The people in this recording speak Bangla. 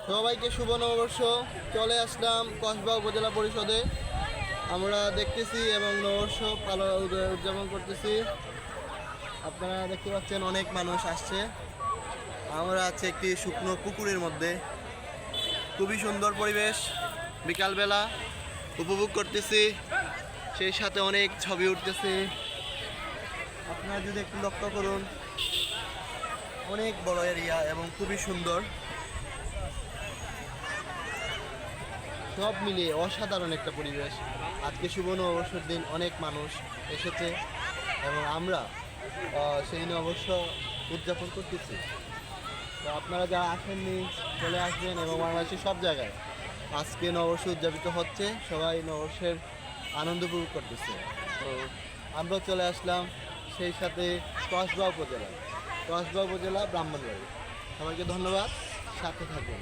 সবাইকে শুভ নববর্ষ। চলে আসলাম কসবা উপজেলা পরিষদে। আমরা দেখতেছি এবং নববর্ষ উদযাপন করতেছি। আপনারা দেখতে পাচ্ছেন অনেক মানুষ আসছে। আমরা আছি একটি শুকনো পুকুরের মধ্যে। খুবই সুন্দর পরিবেশ, বিকালবেলা উপভোগ করতেছি। সেই সাথে অনেক ছবি উঠতেছে। আপনারা যদি একটু লক্ষ্য করুন, অনেক বড় এরিয়া এবং খুবই সুন্দর। সব মিলিয়ে অসাধারণ একটা পরিবেশ। আজকে শুভ নববর্ষের দিন অনেক মানুষ এসেছে এবং আমরা সেই নববর্ষ উদযাপন করতেছি। তো আপনারা যারা আসেননি চলে আসবেন এবং বাংলাদেশের সব জায়গায় আজকে নববর্ষ উদযাপিত হচ্ছে। সবাই নববর্ষের আনন্দ উপভোগ করতেছে। তো আমরাও চলে আসলাম সেই সাথে কসবা উপজেলা ব্রাহ্মণবাড়ি। সবাইকে ধন্যবাদ, সাথে থাকুন।